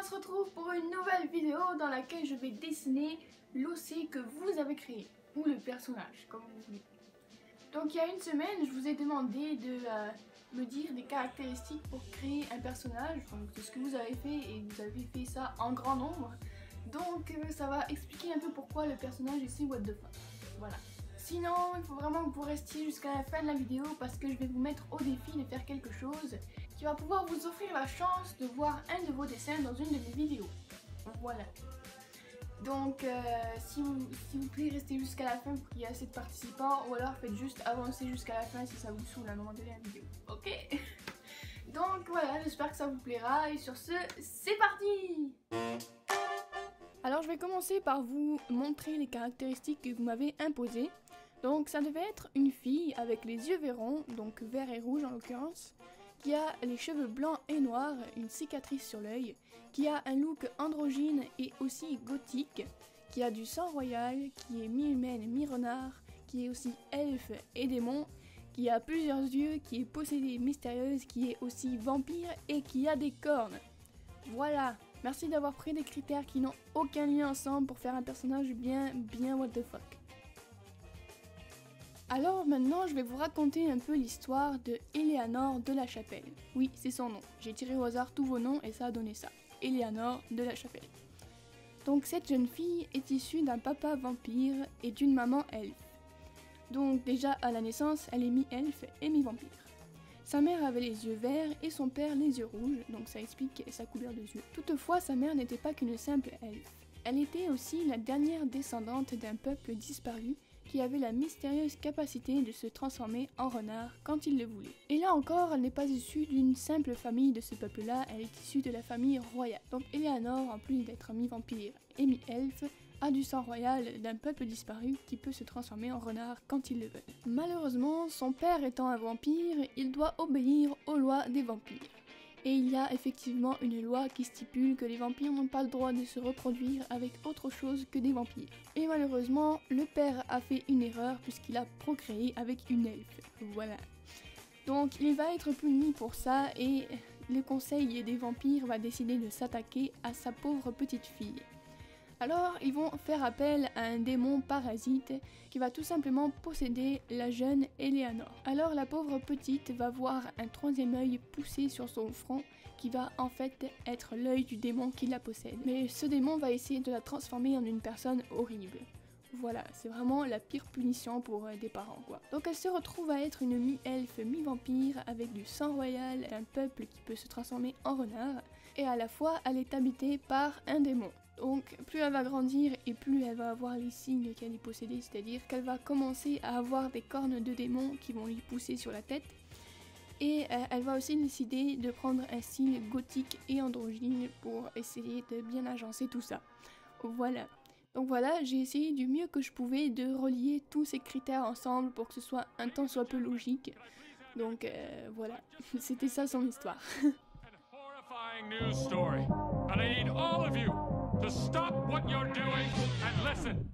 se retrouve pour une nouvelle vidéo dans laquelle je vais dessiner l'OC que vous avez créé, ou le personnage, comme vous voulez. Donc il y a une semaine, je vous ai demandé de me dire des caractéristiques pour créer un personnage, donc c'est ce que vous avez fait et vous avez fait ça en grand nombre. Donc ça va expliquer un peu pourquoi le personnage est si what the fuck. Voilà. Sinon, il faut vraiment que vous restiez jusqu'à la fin de la vidéo parce que je vais vous mettre au défi de faire quelque chose qui va pouvoir vous offrir la chance de voir un de vos dessins dans une de mes vidéos. Voilà. Donc, s'il vous plaît, restez jusqu'à la fin pour qu'il y ait assez de participants ou alors faites juste avancer jusqu'à la fin si ça vous saoule à un moment donné la vidéo. Ok? Donc voilà, j'espère que ça vous plaira et sur ce, c'est parti! Alors je vais commencer par vous montrer les caractéristiques que vous m'avez imposées. Donc ça devait être une fille avec les yeux verrons, donc vert et rouge en l'occurrence, qui a les cheveux blancs et noirs, une cicatrice sur l'œil, qui a un look androgyne et aussi gothique, qui a du sang royal, qui est mi-humaine, mi-renard, qui est aussi elfe et démon, qui a plusieurs yeux, qui est possédée mystérieuse, qui est aussi vampire et qui a des cornes. Voilà, merci d'avoir pris des critères qui n'ont aucun lien ensemble pour faire un personnage bien what the fuck. Alors maintenant, je vais vous raconter un peu l'histoire de Éléanore de la Chapelle. Oui, c'est son nom. J'ai tiré au hasard tous vos noms et ça a donné ça. Éléanore de la Chapelle. Donc cette jeune fille est issue d'un papa vampire et d'une maman elfe. Donc déjà à la naissance, elle est mi-elfe et mi-vampire. Sa mère avait les yeux verts et son père les yeux rouges, donc ça explique sa couleur de yeux. Toutefois, sa mère n'était pas qu'une simple elfe. Elle était aussi la dernière descendante d'un peuple disparu qui avait la mystérieuse capacité de se transformer en renard quand il le voulait. Et là encore, elle n'est pas issue d'une simple famille de ce peuple-là, elle est issue de la famille royale. Donc Éléanore, en plus d'être mi-vampire et mi-elfe, a du sang royal d'un peuple disparu qui peut se transformer en renard quand il le veut. Malheureusement, son père étant un vampire, il doit obéir aux lois des vampires. Et il y a effectivement une loi qui stipule que les vampires n'ont pas le droit de se reproduire avec autre chose que des vampires. Et malheureusement, le père a fait une erreur puisqu'il a procréé avec une elfe. Voilà. Donc il va être puni pour ça et le conseil des vampires va décider de s'attaquer à sa pauvre petite fille. Alors ils vont faire appel à un démon parasite qui va tout simplement posséder la jeune Éléanore. Alors la pauvre petite va voir un troisième œil pousser sur son front qui va en fait être l'œil du démon qui la possède. Mais ce démon va essayer de la transformer en une personne horrible. Voilà, c'est vraiment la pire punition pour des parents quoi. Donc elle se retrouve à être une mi-elfe, mi-vampire avec du sang royal d'un peuple qui peut se transformer en renard et à la fois elle est habitée par un démon. Donc plus elle va grandir et plus elle va avoir les signes qu'elle est possédée, c'est-à-dire qu'elle va commencer à avoir des cornes de démon qui vont lui pousser sur la tête. Et elle va aussi décider de prendre un style gothique et androgyne pour essayer de bien agencer tout ça. Voilà. Donc voilà, j'ai essayé du mieux que je pouvais de relier tous ces critères ensemble pour que ce soit un tant soit peu logique. Donc voilà, c'était ça son histoire. News story, and I need all of you to stop what you're doing and listen.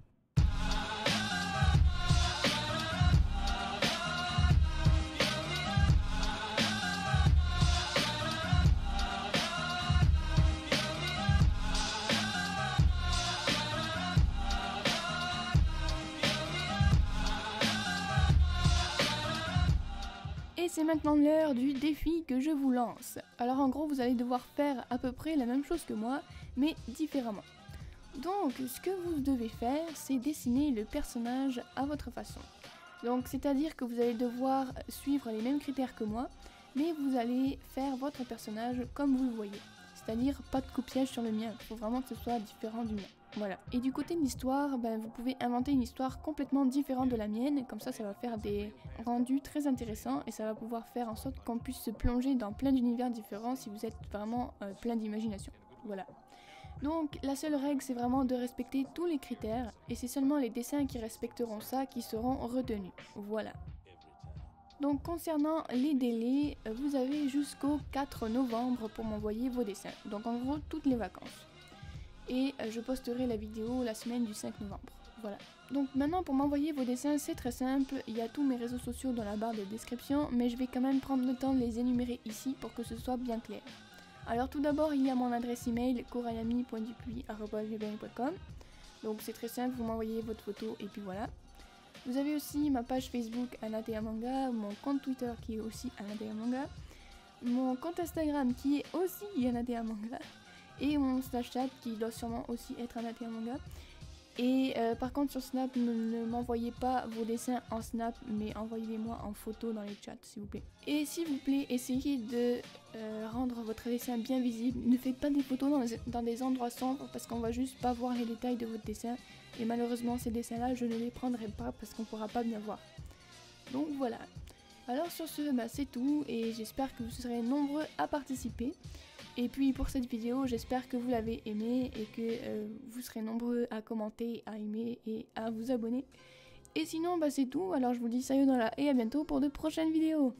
Et c'est maintenant l'heure du défi que je vous lance. Alors en gros, vous allez devoir faire à peu près la même chose que moi, mais différemment. Donc, ce que vous devez faire, c'est dessiner le personnage à votre façon. Donc, c'est-à-dire que vous allez devoir suivre les mêmes critères que moi, mais vous allez faire votre personnage comme vous le voyez. C'est-à-dire pas de copiage sur le mien, il faut vraiment que ce soit différent du mien. Voilà. Et du côté de l'histoire, vous pouvez inventer une histoire complètement différente de la mienne, comme ça va faire des rendus très intéressants et ça va pouvoir faire en sorte qu'on puisse se plonger dans plein d'univers différents si vous êtes vraiment plein d'imagination. Voilà. Donc la seule règle c'est vraiment de respecter tous les critères et c'est seulement les dessins qui respecteront ça qui seront retenus. Voilà. Donc concernant les délais, vous avez jusqu'au 4 novembre pour m'envoyer vos dessins. Donc en gros toutes les vacances. Et je posterai la vidéo la semaine du 5 novembre. Voilà. Donc maintenant pour m'envoyer vos dessins c'est très simple, il y a tous mes réseaux sociaux dans la barre de description, mais je vais quand même prendre le temps de les énumérer ici pour que ce soit bien clair. Alors tout d'abord, il y a mon adresse email corayami.dupuis@gmail.com. Donc c'est très simple, vous m'envoyez votre photo et puis voilà. Vous avez aussi ma page Facebook Anatea Manga, mon compte Twitter qui est aussi Anatea Manga, mon compte Instagram qui est aussi Anatea Manga et mon Snapchat qui doit sûrement aussi être Anatea Manga. Et par contre sur Snap, ne m'envoyez pas vos dessins en Snap, mais envoyez-les-moi en photo dans les chats s'il vous plaît. Et s'il vous plaît, essayez de rendre votre dessin bien visible. Ne faites pas des photos dans des endroits sombres parce qu'on va juste pas voir les détails de votre dessin. Et malheureusement ces dessins-là, je ne les prendrai pas parce qu'on pourra pas bien voir. Donc voilà. Alors sur ce, c'est tout et j'espère que vous serez nombreux à participer. Et puis pour cette vidéo, j'espère que vous l'avez aimée et que vous serez nombreux à commenter, à aimer et à vous abonner. Et sinon, c'est tout. Alors je vous dis sayonara et à bientôt pour de prochaines vidéos.